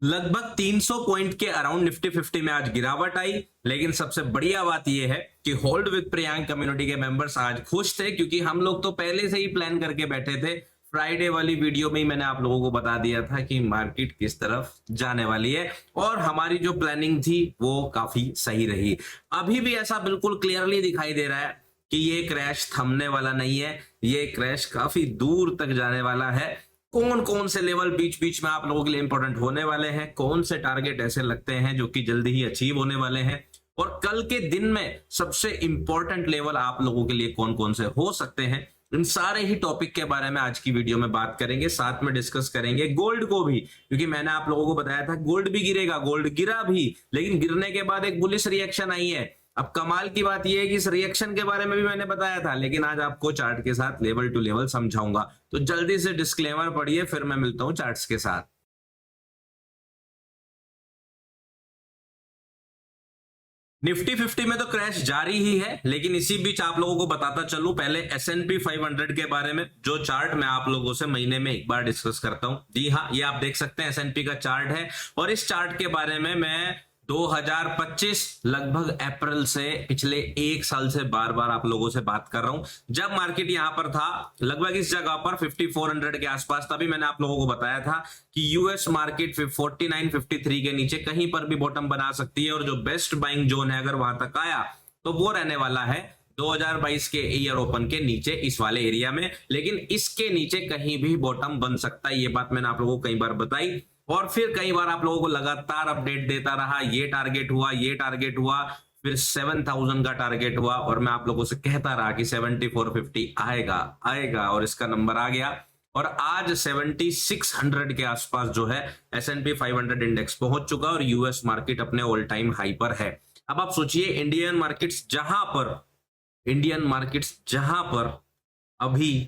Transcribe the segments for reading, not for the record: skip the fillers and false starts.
लगभग 300 पॉइंट के around Nifty 50 में आज गिरावट आई। लेकिन सबसे बढ़िया बात यह है कि होल्ड विद प्रियांक कम्युनिटी के मेंबर्स आज खुश थे, क्योंकि हम लोग तो पहले से ही प्लान करके बैठे थे। फ्राइडे वाली वीडियो में ही मैंने आप लोगों को बता दिया था कि मार्केट किस तरफ जाने वाली है, और हमारी जो प्लानिंग थी वो काफी सही रही। अभी भी ऐसा बिल्कुल क्लियरली दिखाई दे रहा है कि ये क्रैश थमने वाला नहीं है, ये क्रैश काफी दूर तक जाने वाला है। कौन कौन से लेवल बीच बीच में आप लोगों के लिए इंपॉर्टेंट होने वाले हैं, कौन से टारगेट ऐसे लगते हैं जो कि जल्दी ही अचीव होने वाले हैं, और कल के दिन में सबसे इंपॉर्टेंट लेवल आप लोगों के लिए कौन कौन से हो सकते हैं, इन सारे ही टॉपिक के बारे में आज की वीडियो में बात करेंगे। साथ में डिस्कस करेंगे गोल्ड को भी, क्योंकि मैंने आप लोगों को बताया था गोल्ड भी गिरेगा, गोल्ड गिरा भी, लेकिन गिरने के बाद एक बुलिश रिएक्शन आई है। अब कमाल की बात यह है कि इस रिएक्शन के बारे में भी मैंने बताया था, लेकिन आज आपको चार्ट के साथ लेवल टू लेवल समझाऊंगा। तो जल्दी से डिस्क्लेमर पढ़िए, फिर मैं मिलता हूं चार्ट्स के साथ। निफ्टी 50 में तो क्रैश जारी ही है, लेकिन इसी बीच आप लोगों को बताता चलूं पहले S&P 500 के बारे में, जो चार्ट मैं आप लोगों से महीने में एक बार डिस्कस करता हूं। जी हाँ, ये आप देख सकते हैं S&P का चार्ट है, और इस चार्ट के बारे में मैं 2025 लगभग अप्रैल से पिछले एक साल से बार बार आप लोगों से बात कर रहा हूं। जब मार्केट यहां पर था लगभग इस जगह पर 5400 के आसपास, तभी मैंने आप लोगों को बताया था कि यूएस मार्केट 4953 के नीचे कहीं पर भी बॉटम बना सकती है, और जो बेस्ट बाइंग जोन है अगर वहां तक आया तो वो रहने वाला है 2022 के ईयर ओपन के नीचे, इस वाले एरिया में। लेकिन इसके नीचे कहीं भी बॉटम बन सकता है, ये बात मैंने आप लोगों को कई बार बताई, और फिर कई बार आप लोगों को लगातार अपडेट देता रहा। ये टारगेट हुआ, ये टारगेट हुआ, फिर 7000 का टारगेट हुआ, और मैं आप लोगों से कहता रहा कि 7450 आएगा आएगा, और इसका नंबर आ गया। और आज 7600 के आसपास जो है S&P 500 इंडेक्स पहुंच चुका, और यूएस मार्केट अपने ऑल टाइम हाई पर है। अब आप सोचिए इंडियन मार्केट्स जहां पर अभी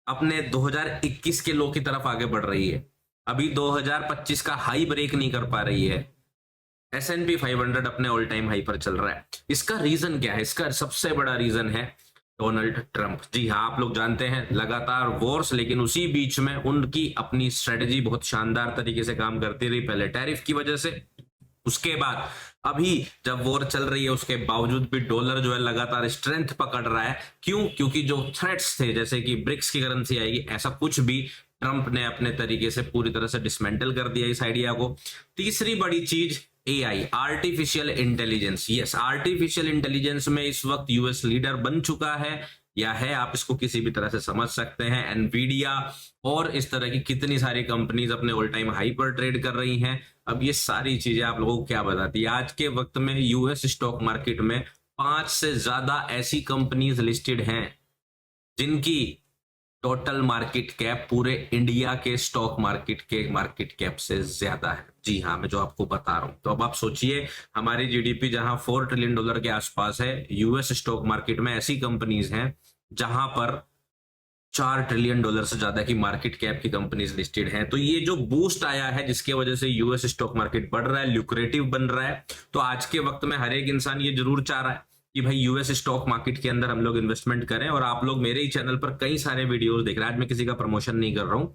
अपने 2021 के लो की तरफ आगे बढ़ रही है, अभी 2025 का हाई ब्रेक नहीं कर पा रही है, S&P 500 अपने ऑल टाइम हाई पर चल रहा है। इसका रीजन क्या है? इसका सबसे बड़ा रीजन है डोनाल्ड ट्रंप। जी हाँ, आप लोग जानते हैं लगातार वॉर्स, लेकिन उसी बीच में उनकी अपनी स्ट्रेटेजी बहुत शानदार तरीके से काम करती रही। पहले टैरिफ की वजह से, उसके बाद अभी जब वॉर चल रही है उसके बावजूद भी डॉलर जो है लगातार स्ट्रेंथ पकड़ रहा है। क्यों? क्योंकि जो थ्रेट्स थे जैसे कि ब्रिक्स की करेंसी आएगी, ऐसा कुछ भी ट्रंप ने अपने तरीके से पूरी तरह से डिसमेंटल कर दिया इस आइडिया को। तीसरी बड़ी चीज AI, artificial intelligence. Yes, artificial intelligence में इस वक्त यूएस लीडर बन चुका है, या है, आप इसको किसी भी तरह से समझ सकते हैं। एनवीडिया और इस तरह की कितनी सारी कंपनीज अपने ऑल टाइम हाई पर ट्रेड कर रही हैं। अब ये सारी चीजें आप लोगों को क्या बताती है? आज के वक्त में यूएस स्टॉक मार्केट में 5 से ज्यादा ऐसी कंपनीज लिस्टेड हैं जिनकी टोटल मार्केट कैप पूरे इंडिया के स्टॉक मार्केट के मार्केट कैप से ज्यादा है। जी हाँ, मैं जो आपको बता रहा हूं। तो अब आप सोचिए हमारी जीडीपी जहां $4 ट्रिलियन के आसपास है, यूएस स्टॉक मार्केट में ऐसी कंपनीज हैं जहां पर $4 ट्रिलियन से ज्यादा की मार्केट कैप की कंपनीज लिस्टेड हैं। तो ये जो बूस्ट आया है जिसके वजह से यूएस स्टॉक मार्केट बढ़ रहा है, ल्यूक्रेटिव बन रहा है, तो आज के वक्त में हर एक इंसान ये जरूर चाह रहा है कि भाई यूएस स्टॉक मार्केट के अंदर हम लोग इन्वेस्टमेंट करें। और आप लोग मेरे ही चैनल पर कई सारे वीडियोस देख रहे हैं, आज मैं किसी का प्रमोशन नहीं कर रहा हूं,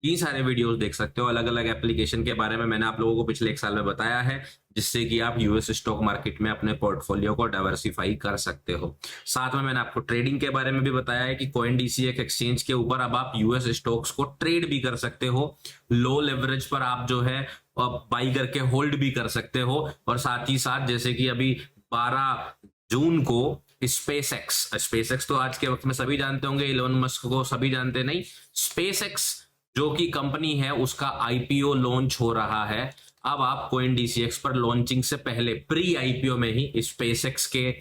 कई सारे वीडियोस देख सकते हो। अलग अलग एप्लीकेशन के बारे में मैंने आप लोगों को पिछले एक साल में बताया है, जिससे कि आप यूएस स्टॉक मार्केट में अपने पोर्टफोलियो को डाइवर्सिफाई कर सकते हो। साथ में मैंने आपको ट्रेडिंग के बारे में भी बताया है कि CoinDCX एक एक्सचेंज के ऊपर अब आप यूएस स्टॉक्स को ट्रेड भी कर सकते हो, लो लेवरेज पर आप जो है बाई करके होल्ड भी कर सकते हो। और साथ ही साथ जैसे कि अभी 12 जून को स्पेसएक्स तो आज के वक्त में सभी जानते होंगे, इलोन मस्क को सभी जानते नहीं। स्पेसएक्स जो कि कंपनी है उसका आईपीओ लॉन्च हो रहा है। अब आप CoinDCX पर लॉन्चिंग से पहले प्री आईपीओ में ही स्पेसएक्स के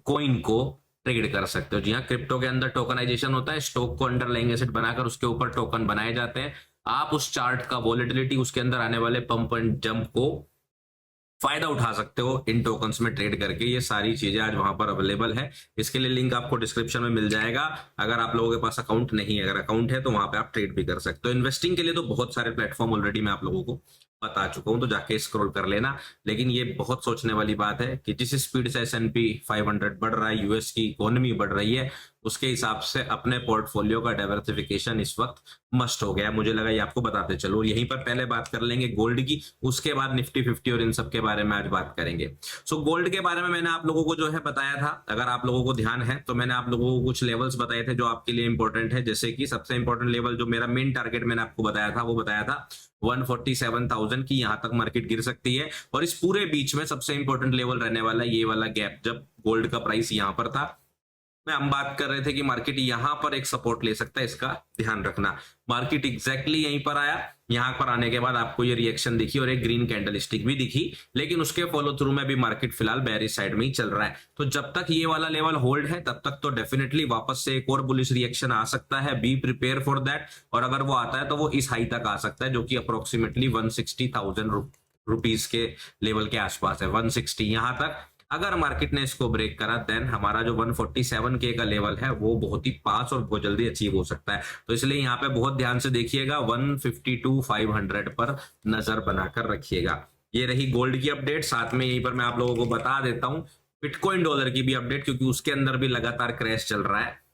कॉइन को ट्रेड कर सकते हो। जी हाँ, क्रिप्टो के अंदर टोकनाइजेशन होता है, स्टॉक को अंडरलाइंग एसेट बनाकर उसके ऊपर टोकन बनाए जाते हैं। आप उस चार्ट का वॉलेटिलिटी, उसके अंदर आने वाले पंप एंड जंप को फायदा उठा सकते हो इन टोकन्स में ट्रेड करके। ये सारी चीजें आज वहां पर अवेलेबल है, इसके लिए लिंक आपको डिस्क्रिप्शन में मिल जाएगा। अगर आप लोगों के पास अकाउंट नहीं है, अगर अकाउंट है तो वहां पे आप ट्रेड भी कर सकते हो। इन्वेस्टिंग के लिए तो बहुत सारे प्लेटफॉर्म ऑलरेडी मैं आप लोगों को बता चुका हूं, तो जाके स्क्रॉल कर लेना। लेकिन ये बहुत सोचने वाली बात है कि जिस स्पीड से S&P 500 बढ़ रहा है, यूएस की इकोनॉमी बढ़ रही है, उसके हिसाब से अपने पोर्टफोलियो का डाइवर्सिफिकेशन इस वक्त मस्ट हो गया। मुझे लगा ये आपको बताते चलो। यहीं पर पहले बात कर लेंगे गोल्ड की, उसके बाद निफ्टी 50 और इन सब के बारे में आज बात करेंगे। सो गोल्ड के बारे में मैंने आप लोगों को जो है बताया था, अगर आप लोगों को ध्यान है तो मैंने आप लोगों को कुछ लेवल्स बताए थे जो आपके लिए इंपॉर्टेंट है। जैसे कि सबसे इंपॉर्टेंट लेवल जो मेरा मेन टारगेट मैंने आपको बताया था, वो बताया था 147,000 की, यहां तक मार्केट गिर सकती है। और इस पूरे बीच में सबसे इंपॉर्टेंट लेवल रहने वाला ये वाला गैप, जब गोल्ड का प्राइस यहां पर था, में हम बात कर रहे थे कि मार्केट यहां पर एक सपोर्ट ले सकता है, इसका ध्यान रखना। मार्केट एग्जैक्टली यहीं पर आया, यहां पर आने के बाद आपको ये रिएक्शन दिखी और एक ग्रीन कैंडल स्टिक भी दिखी, लेकिन उसके फॉलो थ्रू में भी मार्केट फिलहाल बेयरिश साइड में ही चल रहा है। तो जब तक ये वाला लेवल होल्ड है तब तक तो डेफिनेटली वापस से एक और बुलिश रिएक्शन आ सकता है, बी प्रिपेयर फॉर दैट। और अगर वो आता है तो वो इस हाई तक आ सकता है, जो कि अप्रोक्सीमेटली 160,000 रुपीज के लेवल के आसपास है। 160 यहां तक अगर मार्केट ने इसको ब्रेक करा, देन हमारा जो 147K का लेवल है वो बहुत ही पास और बहुत जल्दी अचीव हो सकता है। तो इसलिए यहाँ पे बहुत ध्यान से देखिएगा, 152,500 पर नजर बनाकर रखिएगा। ये रही गोल्ड की अपडेट। साथ में यहीं पर मैं आप लोगों को बता देता हूं बिटकॉइन डॉलर की भी अपडेट, क्योंकि उसके अंदर भी लगातार क्रैश चल रहा है।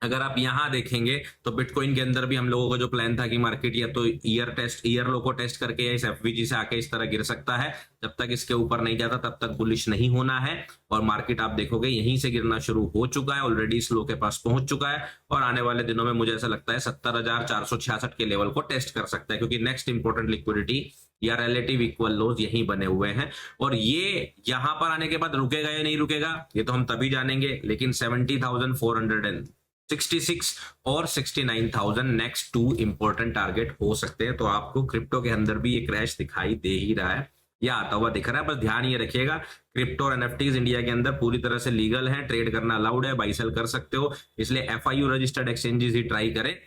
अगर आप यहां देखेंगे तो बिटकॉइन के अंदर भी हम लोगों का जो प्लान था कि मार्केट या तो ईयर लो को टेस्ट करके या इस एफवीजी से आके इस तरह गिर सकता है, जब तक इसके ऊपर नहीं जाता तब तक बुलिश नहीं होना है। और मार्केट आप देखोगे यहीं से गिरना शुरू हो चुका है, ऑलरेडी इस लो के पास पहुंच चुका है और आने वाले दिनों में मुझे ऐसा लगता है 70,466 के लेवल को टेस्ट कर सकता है, क्योंकि नेक्स्ट इंपोर्टेंट लिक्विडिटी या रिलेटिव इक्वल लोज यहीं बने हुए हैं। और ये यहां पर आने के बाद रुकेगा या नहीं रुकेगा ये तो हम तभी जानेंगे, लेकिन 70,466 और 69,000 नेक्स्ट 2 इंपॉर्टेंट टारगेट हो सकते हैं। तो आपको क्रिप्टो के अंदर भी ये क्रैश दिखाई दे ही रहा है या आता हुआ दिख रहा है। बस ध्यान ये रखिएगा, क्रिप्टो और एनएफटीज इंडिया के अंदर पूरी तरह से लीगल है, ट्रेड करना अलाउड है, बाई सेल कर सकते हो, इसलिए एफआईयू रजिस्टर्ड एक्सचेंजेस ही ट्राई करें।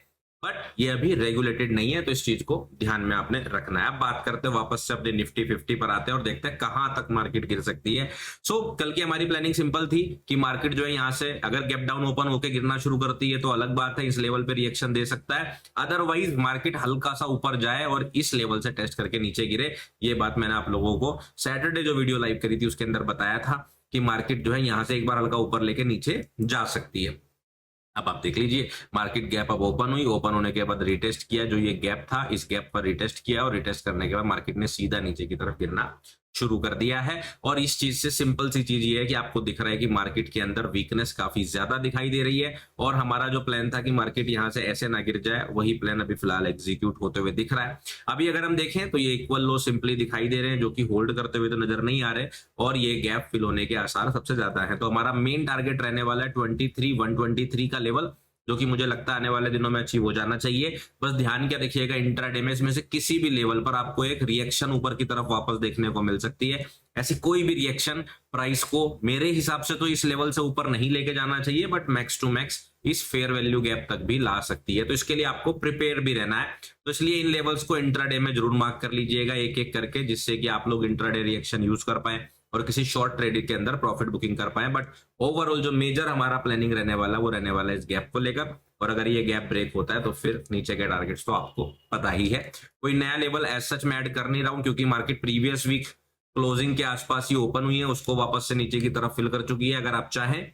बट ये अभी रेगुलेटेड नहीं है, तो इस चीज को ध्यान में आपने रखना है। अब बात करते हैं वापस से अपने निफ्टी 50 पर आते हैं और देखते हैं कहां तक मार्केट गिर सकती है। सो कल की हमारी प्लानिंग सिंपल थी कि मार्केट जो है यहां से अगर गैप डाउन ओपन होकर गिरना शुरू करती है तो अलग बात है, इस लेवल पे रिएक्शन दे सकता है। अदरवाइज मार्केट हल्का सा ऊपर जाए और इस लेवल से टेस्ट करके नीचे गिरे। ये बात मैंने आप लोगों को सैटरडे जो वीडियो लाइव करी थी उसके अंदर बताया था कि मार्केट जो है यहां से एक बार हल्का ऊपर लेके नीचे जा सकती है। अब आप देख लीजिए, मार्केट गैप अब ओपन हुई, ओपन होने के बाद रिटेस्ट किया, जो ये गैप था इस गैप पर रिटेस्ट किया और रिटेस्ट करने के बाद मार्केट ने सीधा नीचे की तरफ गिरना शुरू कर दिया है। और इस चीज से सिंपल सी चीज ये है कि आपको दिख रहा है कि मार्केट के अंदर वीकनेस काफी ज्यादा दिखाई दे रही है और हमारा जो प्लान था कि मार्केट यहां से ऐसे ना गिर जाए, वही प्लान अभी फिलहाल एग्जीक्यूट होते हुए दिख रहा है। अभी अगर हम देखें तो ये इक्वल लो सिंपली दिखाई दे रहे हैं, जो कि होल्ड करते हुए तो नजर नहीं आ रहे और ये गैप फिल होने के आसार सबसे ज्यादा है। तो हमारा मेन टारगेट रहने वाला है 123 का लेवल, जो कि मुझे लगता है आने वाले दिनों में अचीव हो जाना चाहिए। बस ध्यान क्या रखिएगा, इंट्राडे में इसमें से किसी भी लेवल पर आपको एक रिएक्शन ऊपर की तरफ वापस देखने को मिल सकती है। ऐसी कोई भी रिएक्शन प्राइस को मेरे हिसाब से तो इस लेवल से ऊपर नहीं लेके जाना चाहिए, बट मैक्स टू मैक्स इस फेयर वैल्यू गैप तक भी ला सकती है। तो इसके लिए आपको प्रिपेयर भी रहना है। तो इसलिए इन लेवल्स को इंट्राडे में जरूर मार्क कर लीजिएगा एक एक करके, जिससे कि आप लोग इंट्राडे रिएक्शन यूज कर पाए और किसी शॉर्ट ट्रेडिंग के अंदर प्रॉफिट बुकिंग कर पाए। बट ओवरऑल जो मेजर हमारा प्लानिंग रहने वाला वो रहने वाला है इस गैप को लेकर। और अगर ये गैप ब्रेक होता है तो फिर नीचे के टारगेट्स तो आपको पता ही है। कोई नया लेवल एज सच मैं ऐड कर नहीं रहा हूं, क्योंकि मार्केट प्रीवियस वीक क्लोजिंग के आसपास ही ओपन हुई है, उसको वापस से नीचे की तरफ फिल कर चुकी है। अगर आप चाहें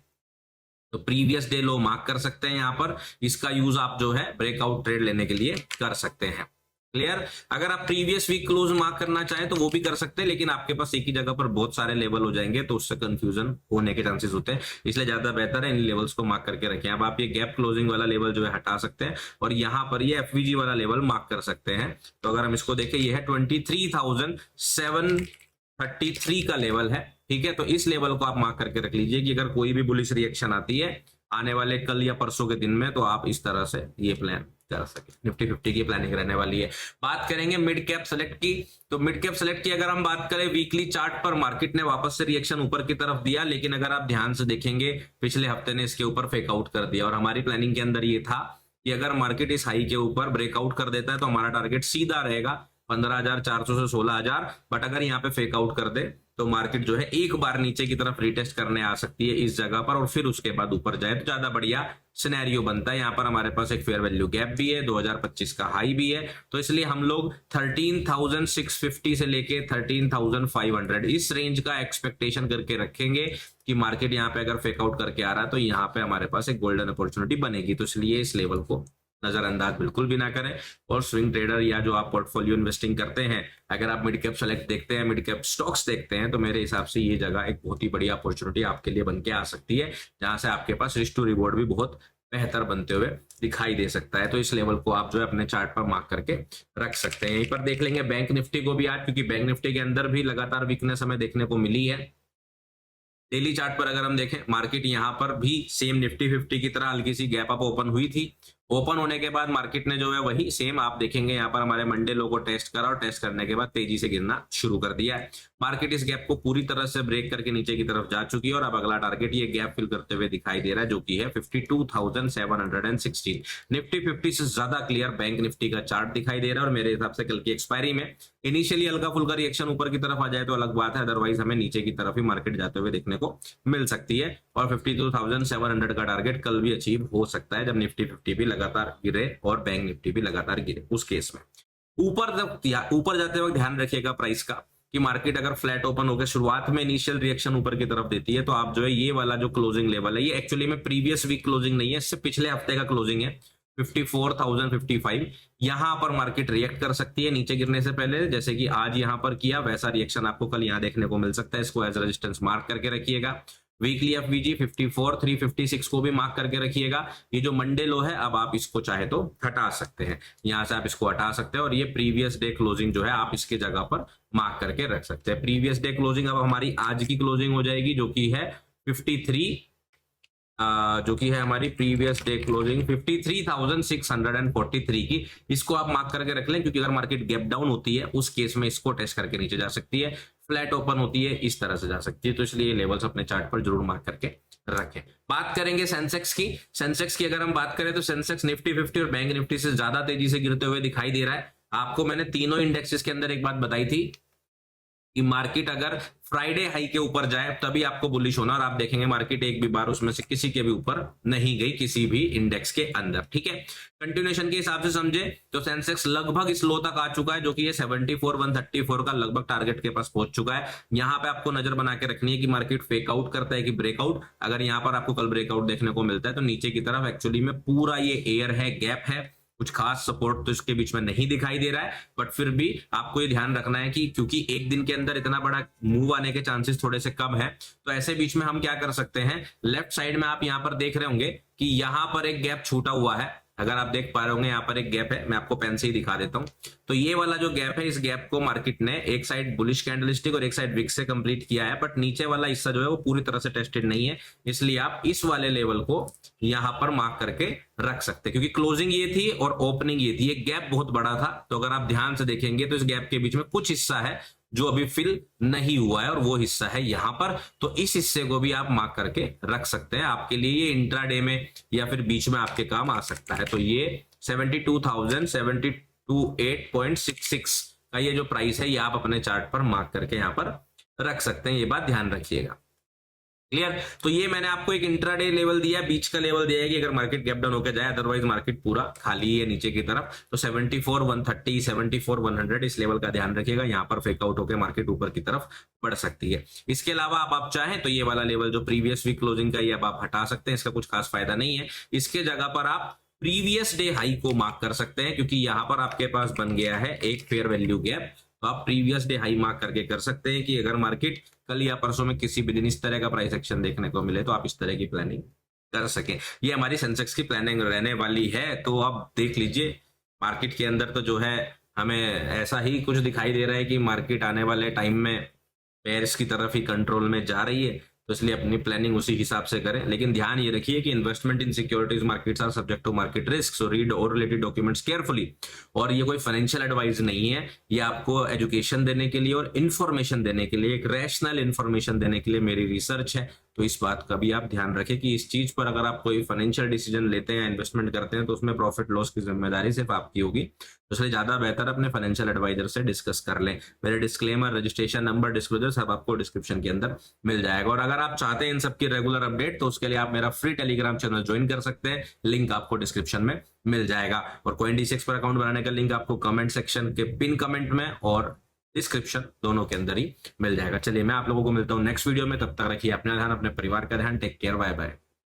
तो प्रीवियस डे लो मार्क कर सकते हैं, यहां पर इसका यूज आप जो है ब्रेकआउट ट्रेड लेने के लिए कर सकते हैं। क्लियर? अगर आप प्रीवियस वीक क्लोज मार्क करना चाहें तो वो भी कर सकते हैं, लेकिन आपके पास एक ही जगह पर बहुत सारे लेवल हो जाएंगे तो उससे कंफ्यूजन होने के चांसेस होते हैं, इसलिए ज्यादा बेहतर है इन लेवल्स को मार्क करके रखें। अब आप ये गैप क्लोजिंग वाला लेवल जो है हटा सकते हैं और यहां पर ये एफवीजी वाला लेवल मार्क कर सकते हैं। तो अगर हम इसको देखें, ये है 23,733 का लेवल है, ठीक है। तो इस लेवल को आप मार्क करके रख लीजिए कि अगर कोई भी बुलिश रिएक्शन आती है आने वाले कल या परसों के दिन में तो आप इस तरह से ये प्लान कर सके। निफ्टी 50 की प्लानिंग रहने वाली है। बात करेंगे मिड कैप सेलेक्ट की, तो मिड कैप सेलेक्ट की अगर हम बात करें वीकली चार्ट पर मार्केट ने वापस से रिएक्शन ऊपर की तरफ दिया, लेकिन अगर आप ध्यान से देखेंगे पिछले हफ्ते ने इसके ऊपर फेक आउट कर दिया और हमारी प्लानिंग के अंदर ये था कि अगर मार्केट इस हाई के ऊपर ब्रेकआउट कर देता है तो हमारा टारगेट सीधा रहेगा 15,400 से 16,000, बट अगर यहाँ पे फेक आउट कर दे तो मार्केट जो है एक बार नीचे की तरफ रिटेस्ट करने आ सकती है इस जगह पर, और फिर उसके बाद ऊपर जाए तो ज्यादा बढ़िया सिनेरियो बनता है। यहाँ पर हमारे पास एक फेयर वैल्यू गैप भी है, 2025 का हाई भी है, तो इसलिए हम लोग 13,650 से लेके 13,500 इस रेंज का एक्सपेक्टेशन करके रखेंगे कि मार्केट यहाँ पे अगर फेक आउट करके आ रहा है तो यहाँ पे हमारे पास एक गोल्डन अपॉर्चुनिटी बनेगी। तो इसलिए इस लेवल को नजरअंदाज बिल्कुल भी ना करें। और स्विंग ट्रेडर या जो आप पोर्टफोलियो इन्वेस्टिंग करते हैं, अगर आप मिड कैप सेलेक्ट देखते हैं, मिड कैप स्टॉक्स देखते हैं, तो मेरे हिसाब से ये जगह एक बहुत ही बड़ी अपॉर्चुनिटी आपके लिए बन के आ सकती है, जहां से आपके पास रिस्क टू रिवॉर्ड भी बहुत बेहतर बनते हुए दिखाई दे सकता है। तो इस लेवल को आप जो है अपने चार्ट पर मार्क करके रख सकते हैं। यहीं पर देख लेंगे बैंक निफ्टी को भी आज, क्योंकि बैंक निफ्टी के अंदर भी लगातार वीकनेस हमें देखने को मिली है। डेली चार्ट पर अगर हम देखें, मार्केट यहां पर भी सेम निफ्टी 50 की तरह हल्की सी गैप अप ओपन हुई थी। ओपन होने के बाद मार्केट ने जो है वही सेम आप देखेंगे यहाँ पर हमारे मंडे लो को टेस्ट करा, और टेस्ट करने के बाद तेजी से गिरना शुरू कर दिया है। मार्केट इस गैप को पूरी तरह से ब्रेक करके नीचे की तरफ जा चुकी है, और अब अगला टारगेट ये गैप फिल करते हुए दिखाई दे रहा है, जो कि है 52,716। निफ्टी 50 से ज्यादा क्लियर बैंक निफ्टी का चार्ट दिखाई दे रहा है, और मेरे हिसाब से कल की एक्सपायरी में इनिशियली हल्का फुल्का रिएक्शन ऊपर की तरफ आ जाए तो अलग बात है, अदरवाइज हमें नीचे की तरफ ही मार्केट जाते हुए देखने को मिल सकती है। और 52,700 का टारगेट कल भी अचीव हो सकता है, जब निफ्टी 50 भी लगातार गिरे और बैंक निफ्टी भी लगातार गिरे। उस केस में ऊपर जाते वक्त ध्यान रखिएगा प्राइस का, कि मार्केट अगर फ्लैट ओपन होकर शुरुआत में इनिशियल रिएक्शन ऊपर की तरफ देती है, तो आप जो है ये वाला जो क्लोजिंग लेवल है, ये एक्चुअली में प्रीवियस वीक क्लोजिंग नहीं है, इससे पिछले हफ्ते का क्लोजिंग है 54,055। यहां पर मार्केट रिएक्ट कर सकती है नीचे गिरने से पहले, जैसे कि आज यहां पर किया, वैसा रिएक्शन आपको कल यहां देखने को मिल सकता है। इसको एज रेजिस्टेंस मार्क करके रखिएगा। वीकली एफवीजी 54,356 को भी मार्क करके रखिएगा। ये जो मंडे लो है, अब आप इसको चाहे तो हटा सकते हैं, यहां से आप इसको हटा सकते हैं, और ये प्रीवियस डे क्लोजिंग जो है आप इसके जगह पर मार्क करके रख सकते हैं। प्रीवियस डे क्लोजिंग अब हमारी आज की क्लोजिंग हो जाएगी, जो कि है 53, जो कि है हमारी प्रीवियस डे क्लोजिंग 53,643 की। इसको आप मार्क करके रख लें, क्योंकि अगर मार्केट गैप डाउन होती है उस केस में इसको टेस्ट करके नीचे जा सकती है, फ्लैट ओपन होती है इस तरह से जा सकती है। तो इसलिए लेवल्स अपने चार्ट पर जरूर मार्क करके रखें। बात करेंगे सेंसेक्स की। सेंसेक्स की अगर हम बात करें तो सेंसेक्स निफ्टी 50 और बैंक निफ्टी से ज्यादा तेजी से गिरते हुए दिखाई दे रहा है। आपको मैंने तीनों इंडेक्सेस के अंदर एक बात बताई थी कि मार्केट अगर फ्राइडे हाई के ऊपर जाए तभी आपको बुलिश होना, और आप देखेंगे मार्केट एक भी बार उसमें से किसी के भी ऊपर नहीं गई, किसी भी इंडेक्स के अंदर। ठीक है, कंटिन्यूएशन के हिसाब से समझे तो सेंसेक्स लगभग इस लो तक आ चुका है, जो कि ये 74,134 का लगभग टारगेट के पास पहुंच चुका है। यहां पे आपको नजर बना के रखनी है कि मार्केट फेक आउट करता है कि ब्रेकआउट। अगर यहां पर आपको कल ब्रेकआउट देखने को मिलता है तो नीचे की तरफ एक्चुअली में पूरा ये एयर है, गैप है, कुछ खास सपोर्ट तो इसके बीच में नहीं दिखाई दे रहा है, बट फिर भी आपको ये ध्यान रखना है कि क्योंकि एक दिन के अंदर इतना बड़ा मूव आने के चांसेस थोड़े से कम है, तो ऐसे बीच में हम क्या कर सकते हैं, लेफ्ट साइड में आप यहां पर देख रहे होंगे कि यहां पर एक गैप छूटा हुआ है। अगर आप देख पा रहे होंगे यहाँ पर एक गैप है, मैं आपको पेन से ही दिखा देता हूं। तो ये वाला जो गैप है, इस गैप को मार्केट ने एक साइड बुलिश कैंडलस्टिक और एक साइड विक्स से कंप्लीट किया है, बट नीचे वाला हिस्सा जो है वो पूरी तरह से टेस्टेड नहीं है, इसलिए आप इस वाले लेवल को यहां पर मार्क करके रख सकते हैं, क्योंकि क्लोजिंग ये थी और ओपनिंग ये थी, एक गैप बहुत बड़ा था। तो अगर आप ध्यान से देखेंगे तो इस गैप के बीच में कुछ हिस्सा है जो अभी फिल नहीं हुआ है, और वो हिस्सा है यहां पर। तो इस हिस्से को भी आप मार्क करके रख सकते हैं, आपके लिए ये इंट्राडे में या फिर बीच में आपके काम आ सकता है। तो ये 72,728.66 का ये जो प्राइस है, ये आप अपने चार्ट पर मार्क करके यहां पर रख सकते हैं, ये बात ध्यान रखिएगा। क्लियर? तो ये मैंने आपको एक इंट्राडे लेवल दिया, बीच का लेवल दिया है कि अगर मार्केट गैप डाउन होकर जाए, अदरवाइज मार्केट पूरा खाली है नीचे की तरफ। तो 74,130, 74,100 इस लेवल का ध्यान रखिएगा, यहां पर फेक आउट होकर मार्केट ऊपर की तरफ बढ़ सकती है। इसके अलावा आप चाहें तो ये वाला लेवल जो प्रीवियस वीक क्लोजिंग का, ये अब आप हटा सकते हैं, इसका कुछ खास फायदा नहीं है। इसके जगह पर आप प्रीवियस डे हाई को मार्क कर सकते हैं, क्योंकि यहां पर आपके पास बन गया है एक फेयर वैल्यू गैप। तो आप प्रीवियस डे हाई मार्क करके कर सकते हैं कि अगर मार्केट कल या परसों में किसी भी दिन इस तरह का प्राइस एक्शन देखने को मिले तो आप इस तरह की प्लानिंग कर सकें। ये हमारी सेंसेक्स की प्लानिंग रहने वाली है। तो आप देख लीजिए मार्केट के अंदर तो जो है हमें ऐसा ही कुछ दिखाई दे रहा है कि मार्केट आने वाले टाइम में पेयर्स की तरफ ही कंट्रोल में जा रही है, तो इसलिए अपनी प्लानिंग उसी हिसाब से करें। लेकिन ध्यान ये रखिए कि investment in securities markets are subject to market risk, so read all related documents carefully. और ये कोई फाइनेंशियल एडवाइस नहीं है, ये आपको एजुकेशन देने के लिए और इन्फॉर्मेशन देने के लिए, एक रैशनल इन्फॉर्मेशन देने के लिए मेरी रिसर्च है। तो इस बात का भी आप ध्यान रखें कि इस चीज पर अगर आप कोई फाइनेंशियल डिसीजन लेते हैं, इन्वेस्टमेंट करते हैं, तो उसमें प्रॉफिट लॉस की जिम्मेदारी सिर्फ आपकी होगी। तो इसलिए ज्यादा बेहतर अपने फाइनेंशियल एडवाइजर से डिस्कस कर लें। मेरे डिस्क्लेमर, रजिस्ट्रेशन नंबर, डिस्क्लोजर सब आपको डिस्क्रिप्शन के अंदर मिल जाएगा। और अगर आप चाहते हैं इन सबकी रेगुलर अपडेट, तो उसके लिए आप मेरा फ्री टेलीग्राम चैनल ज्वाइन कर सकते हैं, लिंक आपको डिस्क्रिप्शन में मिल जाएगा। और CoinDCX पर अकाउंट बनाने का लिंक आपको कमेंट सेक्शन के पिन कमेंट में और डिस्क्रिप्शन दोनों के अंदर ही मिल जाएगा। चलिए मैं आप लोगों को मिलता हूं नेक्स्ट वीडियो में, तब तक रखिए अपना ध्यान, अपने परिवार का ध्यान। Take care, bye bye.